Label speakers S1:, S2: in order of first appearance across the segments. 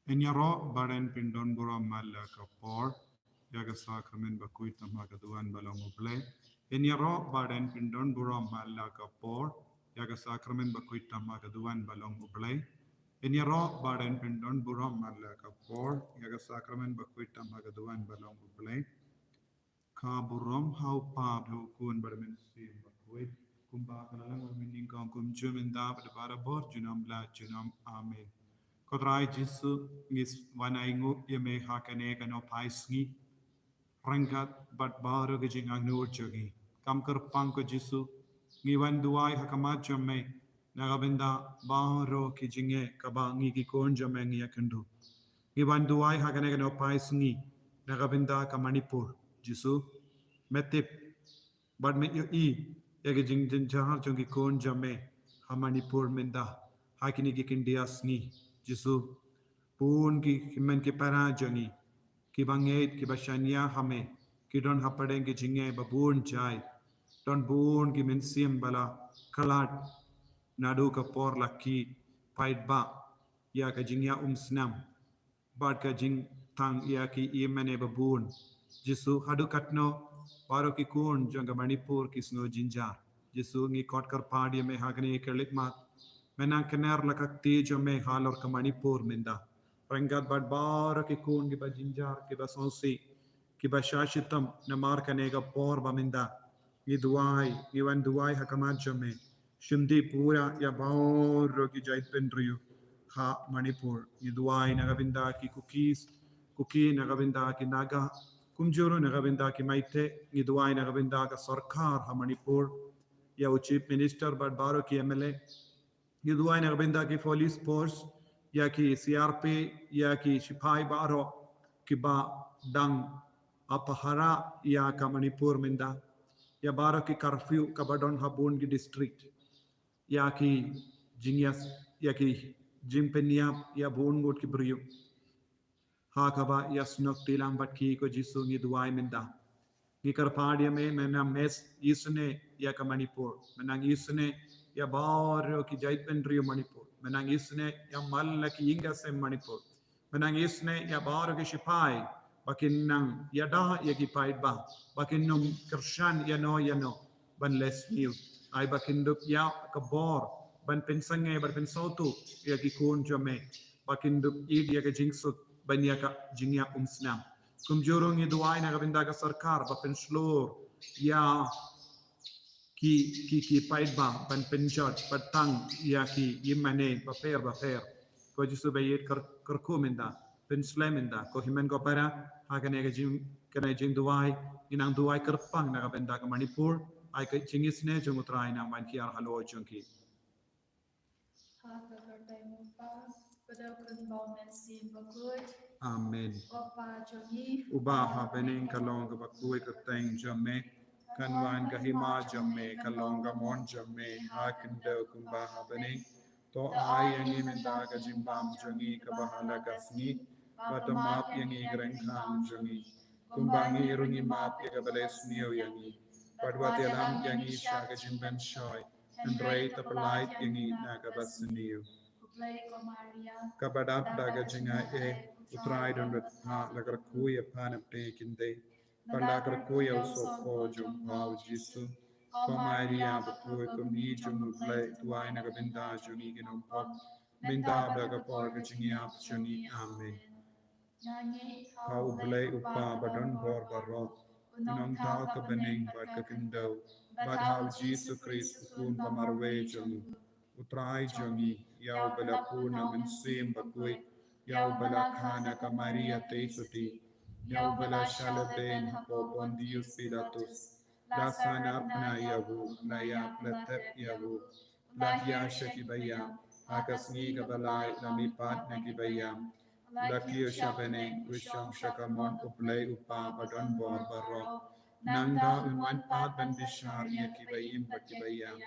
S1: Enyaro baden pindon buram mala kapor yaga sakramen bakuit tamaga duan balong uble. Enyaro baden pindon buram mala kapor yaga sakramen bakuit tamaga duan balong uble. Enyaro baden pindon buram mala kapor yaga sakramen bakuit tamaga duan balong uble. Ka buram hau pa kun barmen sim bakuit kumba kanalang mening kong kum juminda pada bor junam la junam amen. Kodrai Jesu ngis wanaingu yeme hakane kano paisngi rangat bat baru gejing angnur jogi kam kerpang ko Jesu ngiwan duai hakamat jame nagabenda baru kijinge kabangi ki kon jame ngi akendu ngiwan duai hakane kano paisngi nagabenda ka Manipur Jesu metip bat me yo I ya gejing jahar jongi kon jame ha Manipur menda hakini ki kindias ni Jesu pun ki himen ki parajangi ki banget ki bashanya hame ki don hapadeng ki jinge babun jai don bun ki mensim bala kalat nadu ka por laki pait ba ya ka jingya snam bad ka jing tang ya ki imene babun Jesu hadu katno paro ki kun janga Manipur ki sno jinjar Jesu ngi kot kar padi me hagne kelik mat menang kener lakak tejo me halor ka Manipur minda Rangat bad bar ki kun ki ba jinjar ki ba sonsi ki ba shashitam na mar kanega por ba minda ni wan duai hakamat jame shimdi pura ya baur ki jait pendriyu ha Manipur ni duai nagavinda ki kuki nagavinda ki naga kumjuru nagavinda ki maite ni duai nagavinda ka sarkar ha Manipur ya chief minister bad baro ki MLA ni duai nagavinda ki police force ya ki CRP ya ki Sipai Baro ki ba dang apahara ya ka Manipur minda ya baro ki curfew ka badon habun ki district ya ki jingyas ya ki jimpenia ya bungut ki brio ha ka ba ya snok tilang bat ki ko Jesu ngi duai minda ngi karpadia me mena mes isne ya ka Manipur menang isne ya baro ki jaitpen rio Manipur menang isne ya malla ki inga sem Manipur menang isne ya baro ki Sipai bakinang ya da ya ki pait ba bakinnum kershan ya no ban les new ai bakindup ya ka bor ban pensange ban pensautu ya ki kun jame bakindup id ya ka jingsut ban ya ka jingya snam kumjurung itu ay nagabinda ka sarkar ba penslor ya ki paid ba ban penjat patang ya ki yimane ba per ko jisu bayit kerkuminda pensleminda ko himen ko para hakane ka jing kana jing duai inang duai kerpang nagabinda ka Manipur ay ka jingisne jungutray na man kiar halo jungki Amen. Ubaha bening kalong bakui kateng jame kanwan kahima jame kalong gamon jame hakindo kumbaha bening to ay yangi menda ka jimbam jangi kabahala kasni batamap yangi grengkhang jangi kumbangi irungi map yakabales niyo yangi padwati alam yangi shaka jimben shoy and ray tapalait yangi nakabasniyo kabadap daga jinga utrai don ha lagar kuya panap te kinde palagar kuya usopo jum hau Jesu Maria bakui kumi jum play tuai naga binda jungi ginom pop binda daga porga jingi ap jungi amen hau play upa badon bor baro inong tau ka bening bad ka kindo bad hau Jesu Christ kun pamarwe jungi utrai jungi yau balapuna mensim bakui yau bala khana ka Maria te suti yau bala shaladen hapo Pontius Pilatus la sana apna yavu la ya platep yavu la ya shakibaya akasni ka balai la mi pat na kibayam la kiyo shabene wisham shakamon uplay upa badon bor barro nangda unwan pat ban bishar ya kibayim bakibayam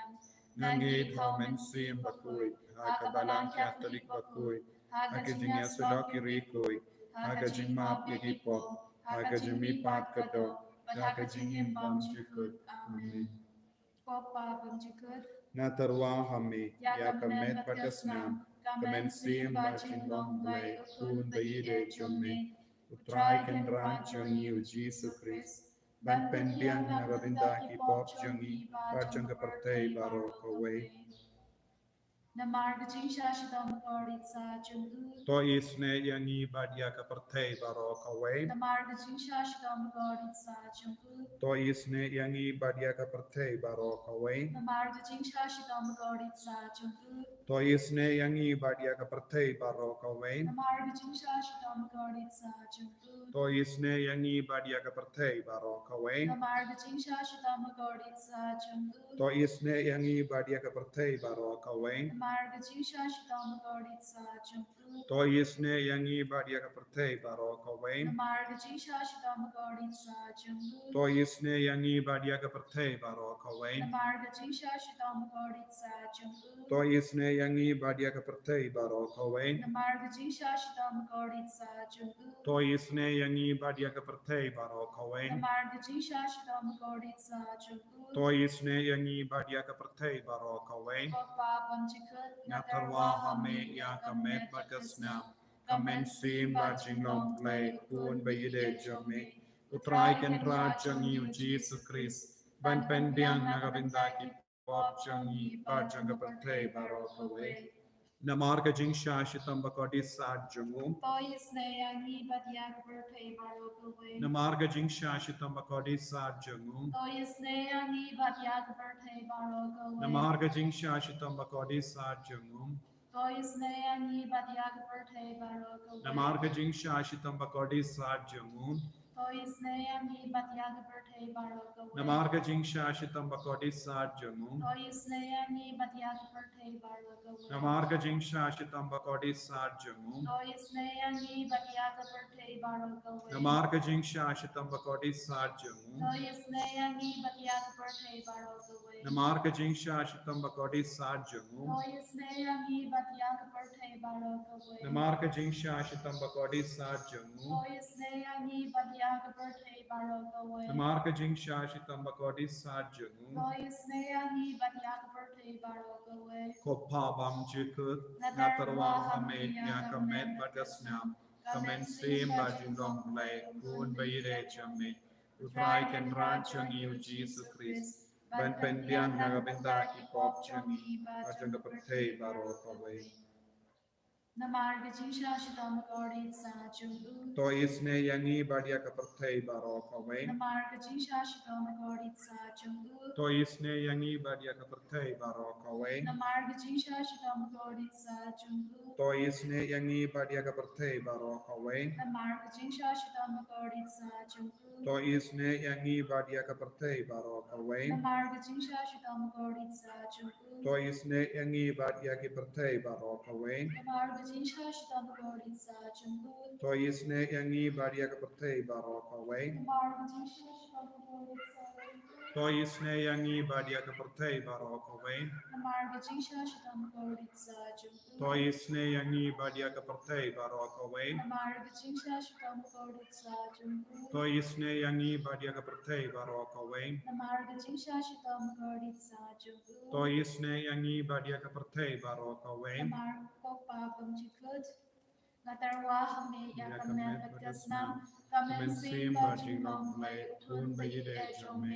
S1: nange thomen sim bakui hakabalang Catholic bakui hakajing yasulok irikoi hakajing map yagipop hakajing mi pat kado hakajing imbam jikut amen natarwa hame yakamet patasnam Jingisynei-blei Utrai ken rajang yu Jesus Christ. Ban pendiang nagarinda ki pop jangi bajang kapertei baro kawai.
S2: Namarga jingsha shidam karitsa jungu.
S1: To isne yangi badia kapertei baro kawai.
S2: Namarga jingsha shidam karitsa jungu.
S1: To isne yangi badia kapertei baro kawai.
S2: Namarga jingsha shidam karitsa jungu.
S1: To isne yangi badia kapertei baro kawai.
S2: Namarga jingsha shidam karitsa jungu.
S1: To isne yangi badia kapertei baro kawai.
S2: Namarga jingsha shidam karitsa jungu.
S1: To isne yangi badia kapertei baro kawai.
S2: Namarga jingsha shidam karitsa jungu.
S1: To isne yangi badia kapertei baro kawai.
S2: Namarga jingsha shidam karitsa jungu.
S1: To isne yangi badia kapertei baro kawai.
S2: Namarga jingsha shidam karitsa jungu.
S1: To isne yangi badia kapertei baro kawai.
S2: Namarga jingsha shidam karitsa jungu.
S1: To isne yangi badia kapertei baro kawai.
S2: Namarga jingsha shidam karitsa jungu.
S1: To isne yangi badia kapertei baro kawai.
S2: Papa panchikut
S1: Natarwa hame ya kamet bagasna. Kamen sim Jingisynei-blei pun bayide jame. Utrai ken rajang yu Jesus Christ. Ban pendiang nagarinda ki pop jangi bajang kapertei baro kawai. Namarga jingsha shitam bakodi sad jangu.
S2: Toyisne yangi badia kapertei baro kawai.
S1: Namarga jingsha shitam bakodi sad jangu.
S2: Toyisne yangi badia kapertei baro kawai.
S1: Namarga jingsha shitam bakodi sad jangu.
S2: Toyisne yangi badia kapertei baro kawai.
S1: Namarga jingsha shitam bakodi sad jangu.
S2: Toyisne yangi badia kapertei baro kawai.
S1: Namarga jingsha shitam bakodi sad jangu.
S2: Toyisne yangi badia kapertei baro kawai.
S1: Namarga jingsha shitam bakodi sad jangu.
S2: Toyisne yangi badia kapertei baro kawai.
S1: Namarga jingsha shitam bakodi sad jangu.
S2: Toyisne yangi badia kapertei baro kawai.
S1: Namarga jingsha shitam bakodi sad jangu.
S2: Toyisne yangi badia kapertei baro kawai.
S1: Namarga jingsha shitam bakodi sad jangu.
S2: Toyisne yangi badia kapertei baro kawai.
S1: Namarga jingsha shitam bakodi sad jangu.
S2: Toyisne yangi badia kapertei baro kawai.
S1: Kopa bam jikut natarwa hame ya kamet bagasna. Kamen sim Jingisynei-blei pun bayide jame. Utrai ken rajang yu Jesus Christ. Ban pendiang nagarinda ki pop jangi bajang kapertei baro kawai.
S2: Namarga jingsha shidam karitsa jungu.
S1: To isne yangi badia kapertei baro kawai.
S2: Namarga jingsha shidam karitsa jungu.
S1: To isne yangi badia kapertei baro kawai.
S2: Namarga jingsha shidam karitsa jungu.
S1: To isne yangi badia kapertei baro kawai.
S2: Namarga jingsha shidam karitsa jungu.
S1: To isne yangi badia kapertei baro kawai.
S2: Namarga jingsha shidam karitsa jungu.
S1: To isne yangi badia kapertei baro kawai.
S2: Namarga jingsha shidam karitsa jungu.
S1: To isne yangi badia kapertei baro kawai.
S2: Namarga jingsha shidam karitsa jungu.
S1: To isne yangi badia kapertei baro kawai.
S2: Namarga jingsha shidam karitsa jungu.
S1: To isne yangi badia kapertei baro kawai.
S2: Namarga jingsha shidam karitsa jungu.
S1: To isne yangi badia kapertei baro kawai.
S2: Namarga jingsha shidam karitsa jungu.
S1: To isne yangi badia kapertei baro kawai.
S2: Namarga kopa panchikut natarwa hame ya kamet bagasna. Kamen sim Jingisynei-blei pun bayide jame.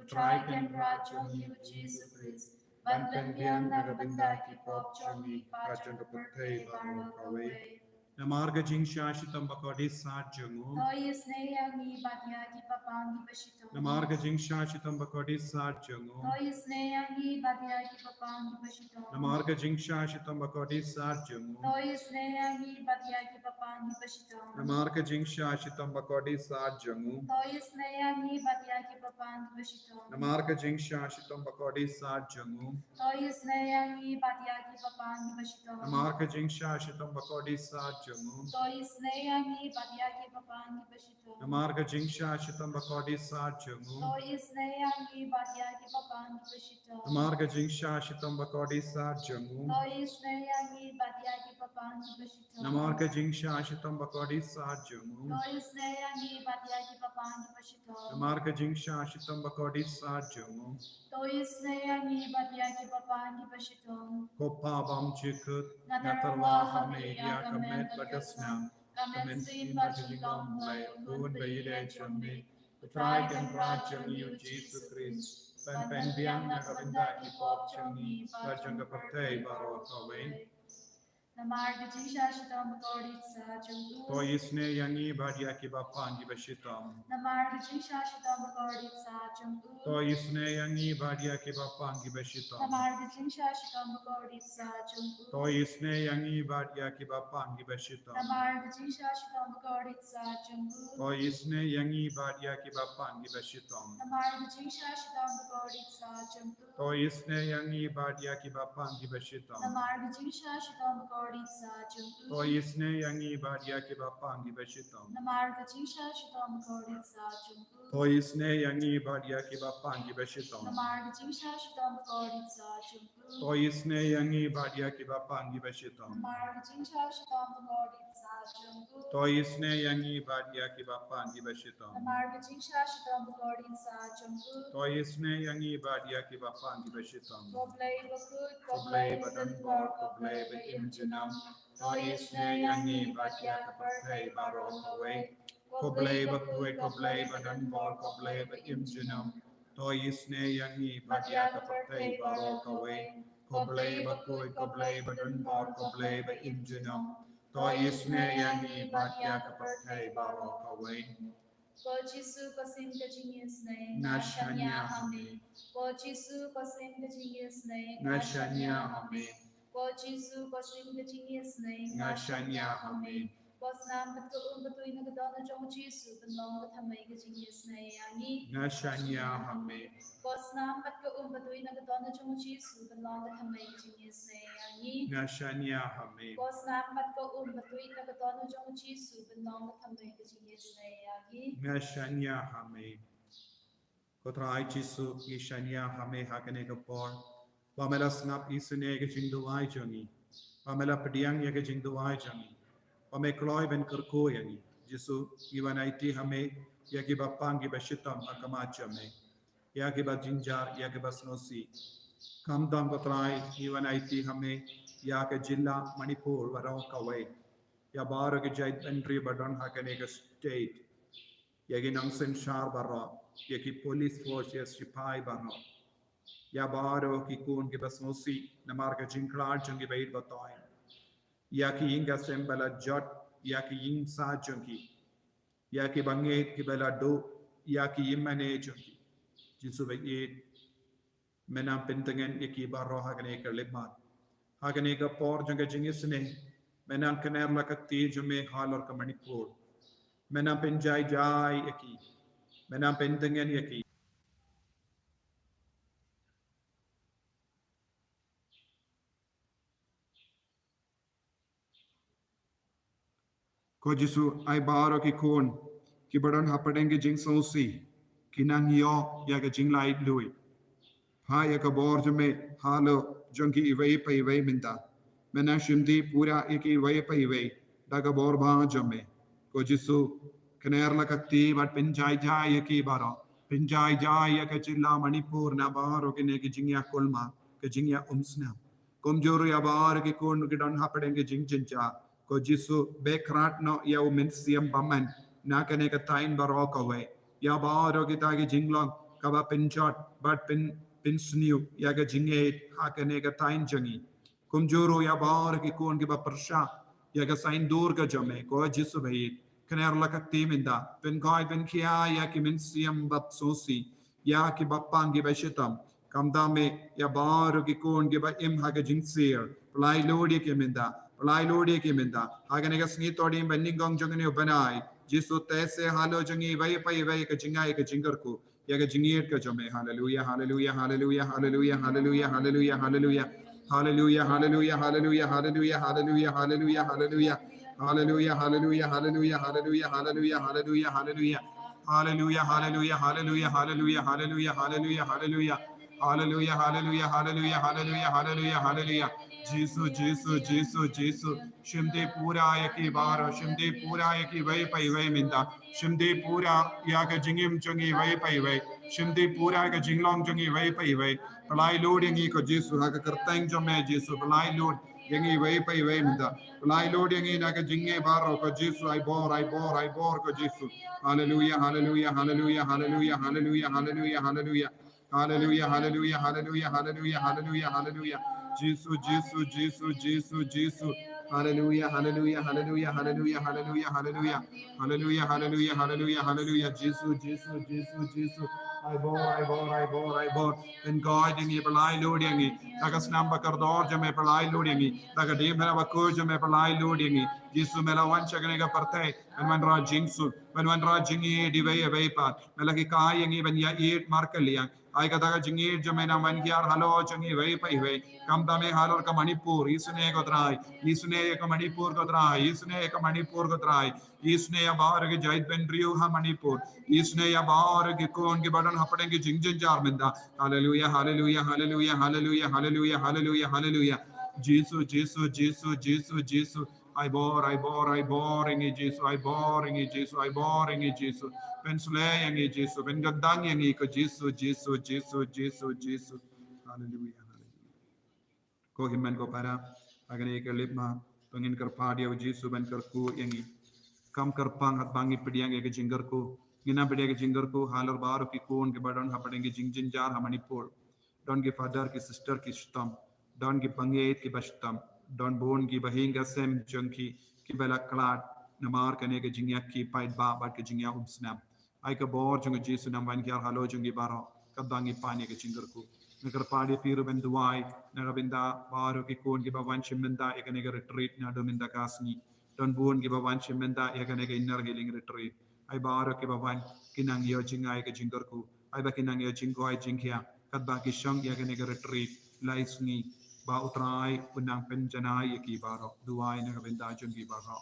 S2: Utrai ken rajang yu Jesus Christ. Ban pendiang nagarinda ki pop jangi bajang kapertei baro kawai.
S1: Namarga jingsha shitam bakodi sad jangu.
S2: Toyisne yangi badia ki papangi bashito.
S1: Namarga jingsha shitam bakodi sad jangu.
S2: Toyisne yangi badia ki papangi bashito.
S1: Namarga jingsha shitam bakodi sad jangu.
S2: Toyisne yangi badia ki papangi bashito.
S1: Namarga jingsha shitam bakodi sad jangu.
S2: Toyisne yangi badia ki papangi bashito.
S1: Namarga jingsha shitam bakodi sad jangu.
S2: Toyisne yangi badia ki papangi bashito.
S1: Namarga jingsha shitam bakodi sad jangu.
S2: Toyisne yangi badia ki papangi bashito.
S1: Namarga jingsha shitam bakodi sad jangu.
S2: Toyisne yangi badia ki papangi bashito.
S1: Namarga jingsha shitam bakodi sad jangu.
S2: Toyisne yangi badia ki papangi bashito.
S1: Namarka jingsha ashitam bakodi sajumu.
S2: Toisne yangi batyaki papangi bashito.
S1: Namarka jingsha ashitam bakodi sajumu.
S2: Toisne yangi batyaki papangi bashito.
S1: Kopa bam chikut.
S2: Natarwa hame yakamen batasnam. Kamen sin bajinglomblai kun bayide chomne. Utrai kan rajam yu Jesus Christ. Pan biang nakabanda ipop chomni bajanga patay baro kawe. Namarga Jingisynei-blei chunggu.
S1: Toisne yangi badia ki bapangi bashitam.
S2: Namarga Jingisynei-blei chunggu.
S1: Toisne yangi badia ki bapangi bashitam.
S2: Namarga Jingisynei-blei chunggu.
S1: Toisne yangi badia ki bapangi bashitam.
S2: Namarga Jingisynei-blei chunggu.
S1: Toisne yangi badia ki bapangi bashitam.
S2: Namarga Jingisynei-blei chunggu.
S1: Toisne yangi badia ki bapangi bashitam.
S2: Namarga Jingisynei-blei chunggu.
S1: Toisne yangi badia ki bapangi bashitam.
S2: Namarga Jingisynei-blei chunggu.
S1: Toisne yangi badia ki bapangi bashitam.
S2: Namarga Jingisynei-blei chunggu.
S1: Toisne yangi badia ki bapangi bashitam.
S2: Namarga Jingisynei-blei chunggu.
S1: Toisne yangi badia ki bapangi bashitam.
S2: Namarga Jingisynei-blei chunggu.
S1: Toisne yangi badia ki bapangi bashitam.
S2: Koblai bakut,
S1: Koblai badan bor koblai betim jinam. Toisne yangi badia kapatai baro kawe. Koblai badan bor koblai betim jinam. Toisne yangi badia kapatai baro kawe. Koblai badan bor koblai betim jinam. Toisne yangi badia kapatai baro kawe.
S2: Pojisu pasim ka Jingisynei
S1: Nashanya hame.
S2: Pojisu pasim ka Jingisynei
S1: Nashanya hame.
S2: Pojisu pasim ka Jingisynei
S1: Nashanya hame.
S2: Posnam patko umbatoy na gadana jong Jisu benlong kathamay ka Jingisynei yangi
S1: Nashanya hame.
S2: Posnam patko umbatoy na gadana jong Jisu benlong kathamay ka Jingisynei yangi
S1: Nashanya hame.
S2: Posnam patko umbatoy na gadana jong Jisu benlong kathamay ka Jingisynei yangi
S1: Nashanya hame. Kotrai Jisu Ishanya hame hakane kapor. Pamela snap isune ke jingduai jangi. Pamela pediang ya ke jingduai jangi. Pame kloi ben kerko yani. Jisu iwan IT hame ya ki bapang ki bashitam akamacha me. Ya ki bajinjar ya ki basnosi. Kamdam kotrai iwan IT hame ya ke jilla Manipur warau kawai. Ya baro ke jait entry badon hakane ke state. Ya ki nangsen shar barra. Ya ki police force ya sipai barra. Ya baro ki kun ki basnosi namar ke jinklar jangi bait batoin. Ya ki inga sembala jot ya ki yin sa jangi. Ya ki banget ki bela do ya ki yimane jangi. Jisu bait menam pentengen ya ki barro hakane ke lemat. Hakane ke por janga Jingisynei menam kener lakati jume halor ke Manipur. Menam penjai jai ya ki. Menam pentengen ya ki. Ko Jisu ai baro ki kun ki badan hapadenge jing sausi ki nang yo ya ke jing lai lui. Ha ya ka bor jume halo jongi iwei pa iwei minta. Mena shimdi pura iki iwei pa iwei daga bor ba jume. Ko Jisu kener lakati bat pinjai jai ya ki baro. Pinjai jai ya ke jilla Manipur na baro ki ne ki jingya kulma ke jingya umsna. Komjoro ya bar ki kun ki don hapadenge jing jinja. Ko Jisu bekrat no ya umensiam baman na kane ka tain barok away ya baro kita ki jinglong kaba pinchot but pinsniu ya ka jingate ha kane ka tain jangi kumjoro ya bar ki kon ki ba persha ya ka sain dur ka jame ko Jisu bhai kner lakati minda pen goi pen kia ya ki mensiam bap sosi ya ki bapang ki bashitam kamdame ya baro ki kon ki ba im ha ka jingsir plai lodi ki minda Lai lodi ki minda. Hagane ka sngi todi benning gong jangane banai. Jisu tese halo jangi vai pai vai ka jingai ka jingar ko. Ya ka jingiet ka jame. Hallelujah, hallelujah, hallelujah, hallelujah, hallelujah, hallelujah, hallelujah. Hallelujah, hallelujah, hallelujah, hallelujah, hallelujah, hallelujah, hallelujah. Hallelujah, hallelujah, hallelujah, hallelujah, hallelujah, hallelujah, hallelujah. Hallelujah, hallelujah, hallelujah, hallelujah, hallelujah, hallelujah, hallelujah. Hallelujah, hallelujah, hallelujah, hallelujah, hallelujah, hallelujah. Jisu, Jisu, Jisu, Jisu, Shimdi Pura Yaki Baro, Shimdi Pura Yaki Way Pai Way Minda, Shimdi Pura Yaka Jingim Jungi Way Pai Way, Shimdi Pura Yaka Jinglong Jungi Way Pai Way, Palai Lord Yangi Ko Jisu, Haka Kertang Jome Jisu, Palai Lord Yangi Way Pai Way Minda, Palai Lord Yangi Naka Jingi Baro Ko Jisu, I bore Ko Jisu. Hallelujah, hallelujah, hallelujah, hallelujah, hallelujah, hallelujah, hallelujah. Hallelujah, hallelujah, hallelujah, hallelujah, hallelujah, hallelujah. Jesus, Jesus, Jesus, Jesus, Jesus. Hallelujah, hallelujah, hallelujah, hallelujah, hallelujah, hallelujah. Hallelujah, hallelujah, hallelujah, hallelujah. Jesus, Jesus, Jesus, Jesus. I bore. And God in your belai loading. Takas number cardor jame belai loading. Taka demera vakur jame belai loading. Jesus mela one chaganega parte. And when ra jingsu. When one ra jingi divay away part. Melaki kai and even ya eat markaliang. I got a jingi jamena man here, hello, changi way pay way. Come the me halor ka Manipur, Isune go try, Isune ka Manipur go try, Isune ka Manipur go try, Isne a bar ge Jait Ben Rio ha Manipur, Isne a bar ge kon ge badan happening ge Jingjin Jarminda. Hallelujah, hallelujah, hallelujah, hallelujah, hallelujah, hallelujah, hallelujah. Jesus, Jesus, Jesus, Jesus, Jesus. I bore in Jesus, I bore in Jesus, I bore in Jesus. Ben Sulay in Jesus, Ben Gadang in Jesus, Jesus, Jesus, Jesus, Jesus. Hallelujah, hallelujah. Ko himman ko para agan ek lipma tungin kar padia Jesus ben kar ku yangi kam kar pang hat bangi pediang ek jingar ko gina pediang jingar ko halar bar ki kon ke badan hapadenge jingjin jar hamanipur don ke father ki sister ki stam don ke pange ki bastam don bon ki bahinga sem junki ki bela klat namar kane ke jingya ki pait ba ba ke jingya snap ai ka bor jung Jesus nam van kyar halo jungi baro kadangi pani ke jingar ko nagar padi piru ben duai nagabinda baru ki kon ki bawan shimenda ekanega retreat na dominda kasni don buon ki bawan shimenda ekanega inner healing retreat ai baru ki bawan kinang yo jingai ke jingorku ai ba kinang yo jingko ai jingkya kat ba ki shang ekanega retreat laisni ba utrai unang penjanai ki baro duai nagabinda jungi baro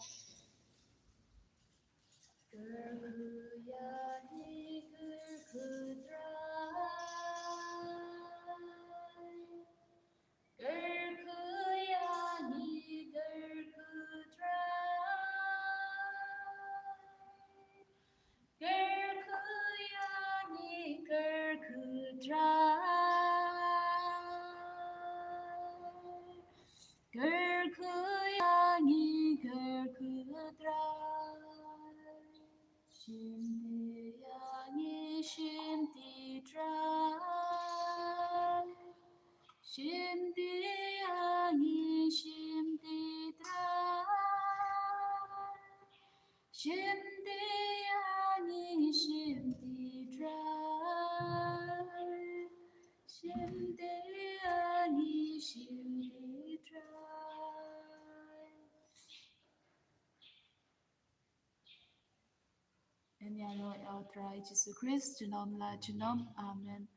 S2: En jag Lord, jag drar Jesus Kristus namn, lär till namn. Amen.